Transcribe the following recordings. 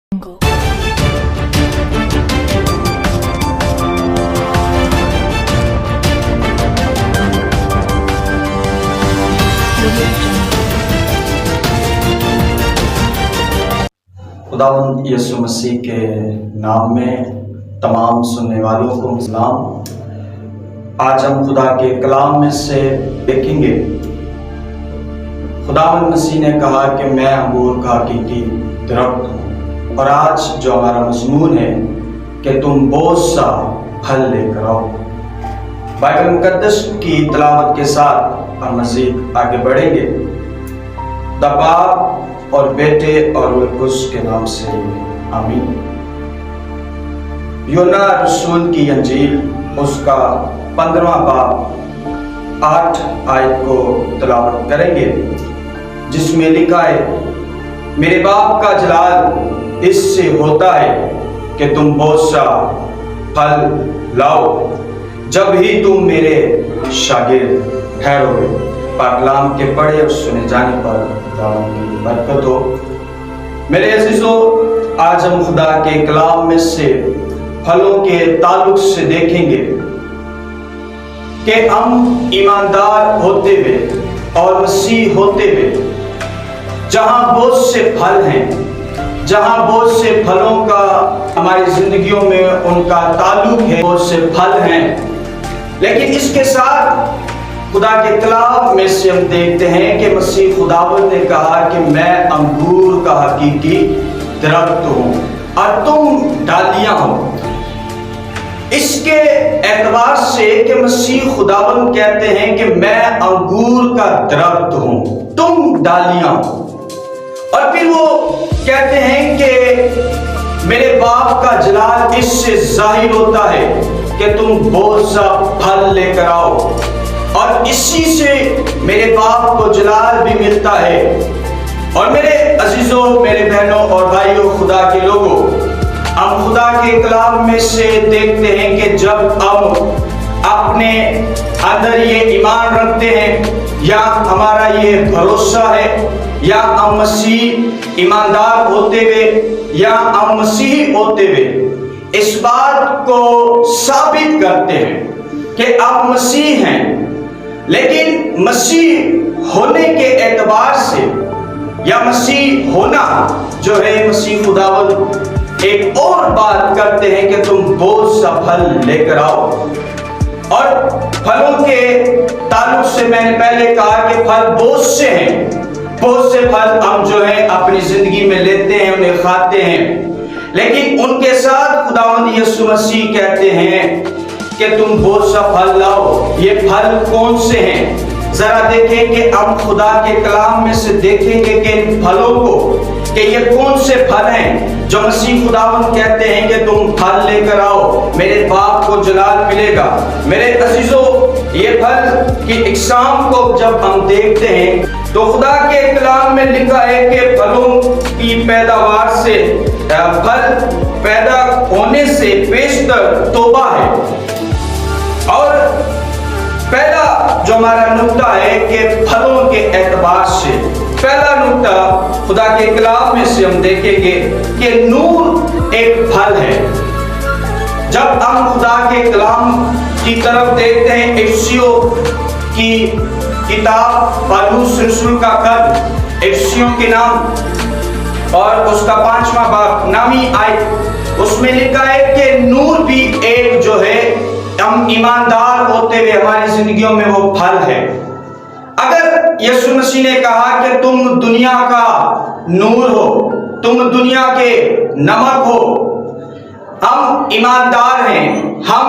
खुदावंद यीशु मसीह के नाम में तमाम सुनने वालों को सलाम। आज हम खुदा के कलाम में से देखेंगे। खुदावंद मसीह ने कहा कि मैं अंगूर का हकीकी दरख्त हूँ, और आज जो हमारा मज़मून है कि तुम बहुत सा फल लेकर आओ। बाइबल मुकद्दस की तिलावत के साथ हम मज़ीद आगे बढ़ेंगे। बाप और बेटे और रूह कुद्स के नाम से आमीन। यूहन्ना रसूल की इंजील उसका 15वां बाब 8 आयत को तिलावत करेंगे, जिसमें लिखा है, मेरे बाप का जलाल इससे होता है कि तुम बहुत सा फल लाओ, जब ही तुम मेरे शागिर्द ठहरोगे। पाक कलाम के पढ़े और सुने जाने पर खुदावंद की बरकत हो। मेरे अज़ीज़ों, आज हम खुदा के कलाम में से फलों के ताल्लुक से देखेंगे कि हम ईमानदार होते हुए और मसीह होते हुए जहाँ बहुत से फल हैं, जहाँ बहुत से फलों का हमारी जिंदगियों में उनका ताल्लुक है, बहुत से फल हैं, लेकिन इसके साथ खुदा के कलाम में से हम देखते हैं कि मसीह खुदावंद ने कहा कि मैं अंगूर का हकीकी दरख्त हूँ और तुम डालियां हो। इसके एतबार से कि मसीह खुदावंद कहते हैं कि मैं अंगूर का दरख्त हूँ, तुम डालियां हो, और फिर वो कहते हैं कि मेरे बाप का जलाल इससे जाहिर होता है कि तुम बहुत सा फल लेकर आओ, और इसी से मेरे बाप को जलाल भी मिलता है। और मेरे अजीजों, मेरे बहनों और भाइयों, खुदा के लोगों, हम खुदा के कलाम में से देखते हैं कि जब हम अपने अंदर ये ईमान रखते हैं या हमारा ये भरोसा है या हम मसीह ईमानदार होते हुए या हम मसीह होते हुए इस बात को साबित करते हैं कि आप मसीह हैं, लेकिन मसीह होने के एतबार से या मसीह होना जो है, मसीह खुदावंद एक और बात करते हैं कि तुम बहुत सा फल लेकर आओ। और फलों के ताल्लुक से मैंने पहले कहा कि फल बहुत से हैं, बहुत से फल हम जो है अपनी जिंदगी में लेते हैं, उन्हें खाते हैं, लेकिन उनके साथ खुदावंद यीशु मसीह कहते हैं कि तुम बहुत सा फल लाओ। ये फल कौन से हैं? जरा देखें कि हम खुदा के कलाम में से देखेंगे कि इन फलों को कि ये कौन से फल हैं जो मसीह खुदावंद कहते हैं कि तुम फल लेकर आओ, मेरे बाप को जलाल मिलेगा। मेरे अजीजों, ये फल की इकसाम को जब हम देखते हैं तो खुदा के कलाम में लिखा है कि फलों की पैदावार से फल पैदा होने से बेशतर तौबा है। और पहला जो हमारा नुक्ता है कि फलों के एतबार से, पहला नुक्ता खुदा के कलाम में से हम देखेंगे कि नूर एक फल है। जब हम खुदा के कलाम की तरफ देखते हैं, इफिसियों की किताब पौलुस रसूल का खत इफिसियों के नाम और उसका 5वां बाब नामी आयत, उसमें लिखा है कि नूर भी एक जो है, हम ईमानदार होते हुए हमारी जिंदगियों में वो फल है। अगर यीशु मसीह ने कहा कि तुम दुनिया का नूर हो, तुम दुनिया के नमक हो, हम ईमानदार हैं, हम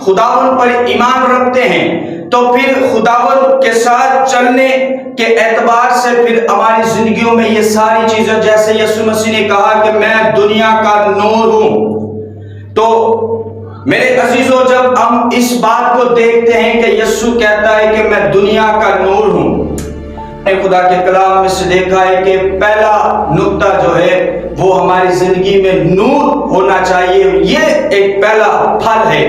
खुदावंद पर ईमान रखते हैं, तो फिर खुदावंद के साथ चलने के एतबार से फिर हमारी जिंदगियों में ये सारी चीजें, जैसे यीशु मसीह ने कहा कि मैं दुनिया का नूर हूं, तो मेरे अजीजों, जब हम इस बात को देखते हैं कि यीशु कहता है कि मैं दुनिया का नूर हूं, खुदा के कलाम में से देखा है कि पहला नुक्ता जो है वो हमारी जिंदगी में नूर होना चाहिए। ये एक पहला फल है।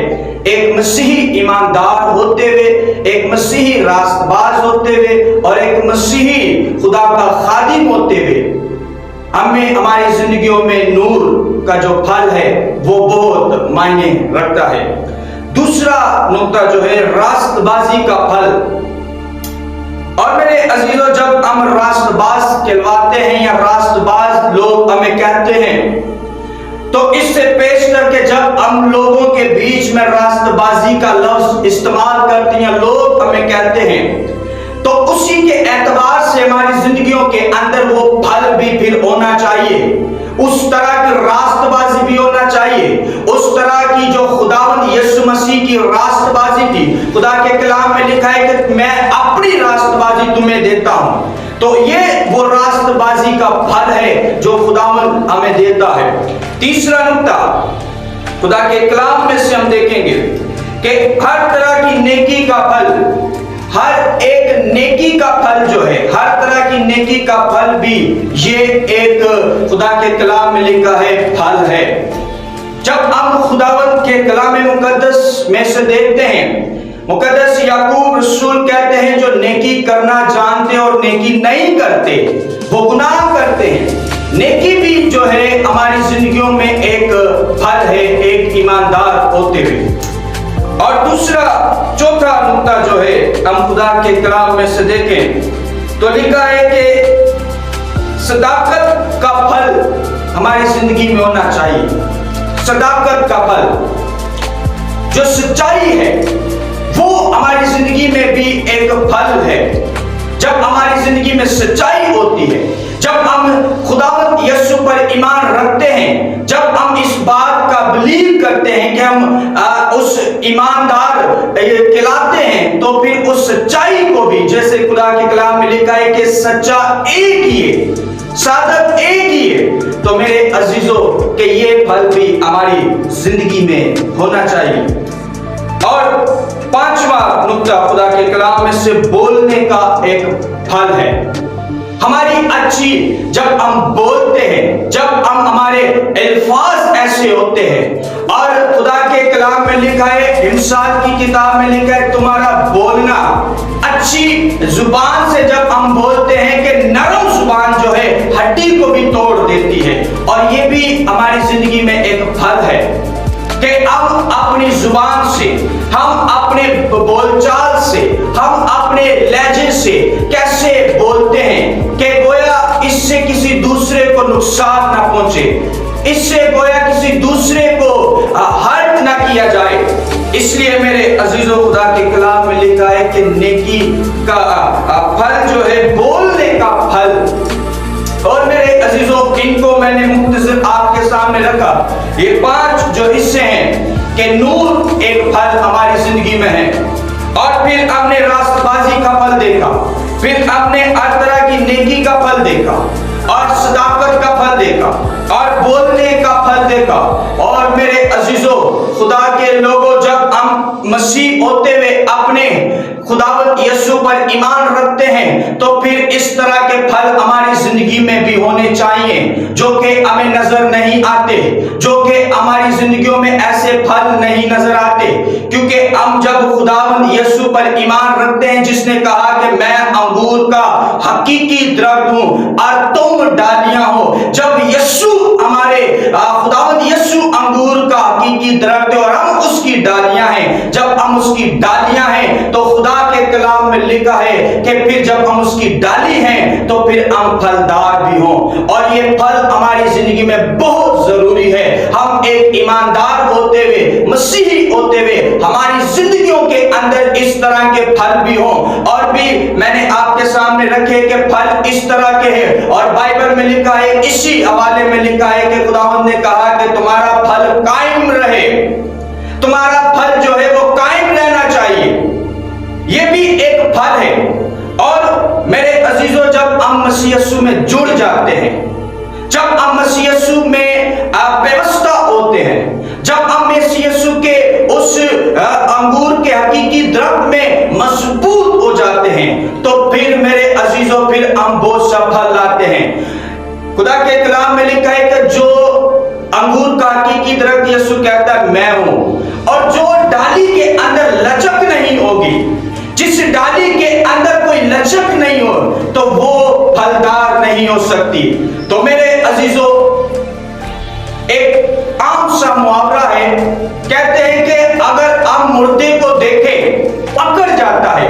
एक मसीही ईमानदार होते हुए, एक मसीही रास्तबाज होते हुए और एक मसीही खुदा का खादिम होते हुए हमें हमारी जिंदगियों में नूर का जो फल है वो बहुत मायने रखता है। दूसरा नुक्ता जो है रास्तबाजी का फल। और मेरे अजीजों, जब हम रास्तबाज कहलाते हैं या रास्तबाज लोग हमें कहते हैं, तो इससे पेश करके जब हम लोगों के बीच में रास्तबाजी का लफ्ज इस्तेमाल करते हैं, लोग हमें कहते हैं, तो उसी के एतबार से हमारी जिंदगियों के अंदर वो फल भी फिर होना चाहिए, उस तरह की रास्तबाजी भी होना चाहिए, उस तरह की जो खुदावंद यीशु मसीह की रास्तबाजी थी। खुदा के कलाम में लिखा है कि मैं अपनी रास्तबाजी तुम्हें देता हूं। तो ये वो रास्तबाजी का फल है जो खुदावंद हमें देता है। तीसरा नुक्ता खुदा के कलाम में से हम देखेंगे कि हर तरह की नेकी का फल, हर एक नेकी का फल जो है, हर तरह की नेकी का फल भी ये एक खुदा के कलाम में लिखा है फल है। जब हम खुदावंद के कलाम मुकद्दस में से देखते हैं, मुकद्दस याकूब रसूल कहते हैं जो नेकी करना जानते और नेकी नहीं करते वो गुनाह करते हैं। नेकी भी जो है हमारी जिंदगियों में एक फल है, एक ईमानदार होते हुए। और दूसरा चौथा नुक्ता जो है हम खुदा के कलाम में से देखें तो लिखा है कि सदाकत का फल हमारी जिंदगी में होना चाहिए। सदाकत का फल, जो सच्चाई है, वो हमारी जिंदगी में भी एक फल है। जब हमारी जिंदगी में सच्चाई होती है, जब हम खुदावंद यीशु पर ईमान रखते हैं, जब हम इस बात का बिलीव करते हैं कि हम उस ईमानदार कहलाते हैं, तो फिर उस सच्चाई को भी, जैसे खुदा के कलाम में लिखा है कि सच्चा एक ही है, सादक एक ही है, तो मेरे अजीजों के ये फल भी हमारी जिंदगी में होना चाहिए। और पांचवा नुक्ता खुदा के कलाम में से बोलने का एक फल है। हमारी अच्छी, जब हम बोलते हैं, जब हम हमारे अल्फाज ऐसे होते हैं, और खुदा के कलाम में लिखा है, इंसान की किताब में लिखा है, तुम्हारा बोलना अच्छी जुबान से जब हम बोलते हैं कि नरम जुबान जो है हड्डी को भी तोड़ देती है। और ये भी हमारी जिंदगी में एक फल है कि हम अपनी जुबान से, हम अपने बोलचाल से, हम अपने लहजे से कैसे बोलते हैं कि गोया इससे किसी दूसरे को नुकसान ना पहुंचे, इससे गोया किसी दूसरे को हर्ट ना किया जाए। इसलिए मेरे अजीजों, खुदा के कलाम में लिखा है कि नेकी का फल जो है बोलने का फल। और मेरे अजीजों, इनको मैंने मुख्तसर आपके सामने रखा। ये 5 जो हिस्से हैं कि नूर एक फल हमारी जिंदगी में है, और फिर हमने रास्तबाजी का फल देखा, फिर हमने हर तरह की नेकी का फल देखा, और सदाकत का फल देखा, और बोलने का फल देखा। और मेरे अजीजों, खुदा के लोगों, जब हम मसीह होते हुए अपने खुदावंद यीशु पर ईमान रखते हैं, तो फिर इस तरह के फल हमारी जिंदगी में भी होने चाहिए जो कि हमें नजर नहीं आते, जो कि हमारी जिंदगियों में ऐसे फल नहीं नजर आते। क्योंकि हम जब खुदावंद यीशु पर ईमान रखते हैं, जिसने कहा कि मैं अंगूर का हकीकी दरख्त हूं और तुम डालियां हो, जब यीशु हमारे खुदावंद यीशु अंगूर का हकीकी दरख्त है और हम उसकी डालियां हैं, जब हम उसकी डालियां हैं, तो खुदा के कलाम में लिखा है कि फिर जब हम उसकी डाली हैं तो फिर हम फलदार भी हों। और ये फल हमारी जिंदगी में बहुत जरूरी है। हम एक ईमानदार होते हुए, मसीही होते हुए, हमारी जिंदगियों के अंदर इस तरह के फल भी हों। और भी मैंने आपके सामने रखे कि फल इस तरह के हैं, और बाइबल में लिखा है, इसी हवाले में लिखा है कि खुदावंद ने कहा कि तुम्हारा फल कायम रहे, तुम्हारा फल जो है वो कायम रहना चाहिए। ये भी एक फल है। और मेरे अजीजों, जब हम मसीह यीशु में जुड़ जाते हैं, जब हम मसीह यीशु में व्यवस्था होते हैं, जब हम मसीह यीशु के उस अंगूर के हकीकी दरख्त में मजबूत हो जाते हैं, तो फिर मेरे अजीजों, फिर हम बहुत सा फल लाते हैं। खुदा के कलाम में लिखा है कि जो अंगूर का हकीकी दरख्त, यीशु कहता है मैं हूं, और जो डाली के अंदर लचक नहीं होगी, जिस डाली के अंदर कोई लचक नहीं हो, तो वो फलदार नहीं हो सकती। तो मेरे अजीजों, ایک عام سا محاورہ ہے، کہتے ہیں کہ اگر ہم مردے کو دیکھیں اکڑ جاتا ہے،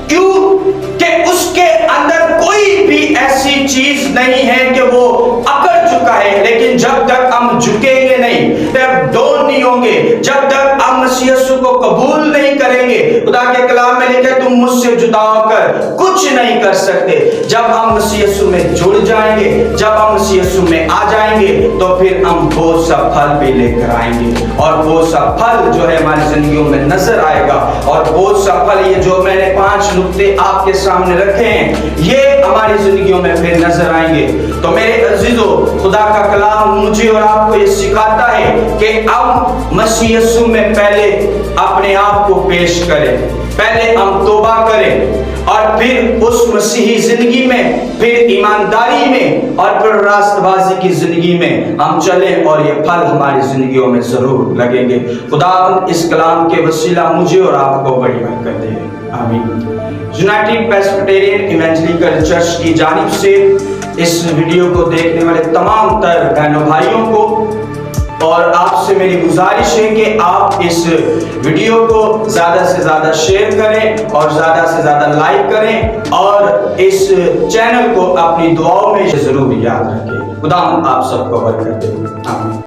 کیوں کہ اس کے اندر کوئی بھی ایسی چیز نہیں ہے کہ وہ اکڑ چکا ہے، لیکن جب تک ہم جھکیں گے نہیں، جب ڈون نہیں ہوں گے، جب تک ہم مسیح یسوع کو قبول نہیں کریں گے، خدا کے کلام میں لکھا ہے تم مجھ سے جدا ہو کر کچھ نہیں کر سکتے۔ جب ہم مسیح یسوع میں جڑ جائیں گے، جب ہم مسیح یسوع میں آ جائیں گے تو پھر ہم بہت سا پھل بھی لے کر آئیں گے، اور بہت سا پھل جو ہے ہماری زندگیوں میں نظر آئے گا، اور بہت سا پھل یہ جو میں نے 5 نقطے آپ کے سامنے رکھے ہیں یہ ہماری زندگیوں میں پھر نظر آئیں گے۔ تو میرے عزیزو، خدا کا کلام مجھے اور آپ کو یہ سکھاتا ہے کہ ہم مسیح یسوع میں پہلے اپنے آپ کو پیش کریں، پہلے ہم توبہ کریں، اور پھر اس مسیحی زندگی میں، پھر ایمانداری میں، اور پھر راست بازی کی زندگی میں ہم چلیں، اور یہ پھل ہماری زندگیوں میں ضرور لگیں گے۔ خدا اس کلام کے وسیلہ مجھے اور آپ کو بڑی برکت دے، آمین۔ یونائٹڈ پریسبیٹیرین ایونجیلیکل چرچ کی جانب سے اس ویڈیو کو دیکھنے والے تمام تر بہنوں بھائیوں کو اور آپ سے میری گزارش ہے کہ آپ اس ویڈیو کو زیادہ سے زیادہ شیئر کریں اور زیادہ سے زیادہ لائک کریں، اور اس چینل کو اپنی دعاؤں میں ضرور یاد رکھیں۔ خدا آپ سب کو برکت دے، آمین۔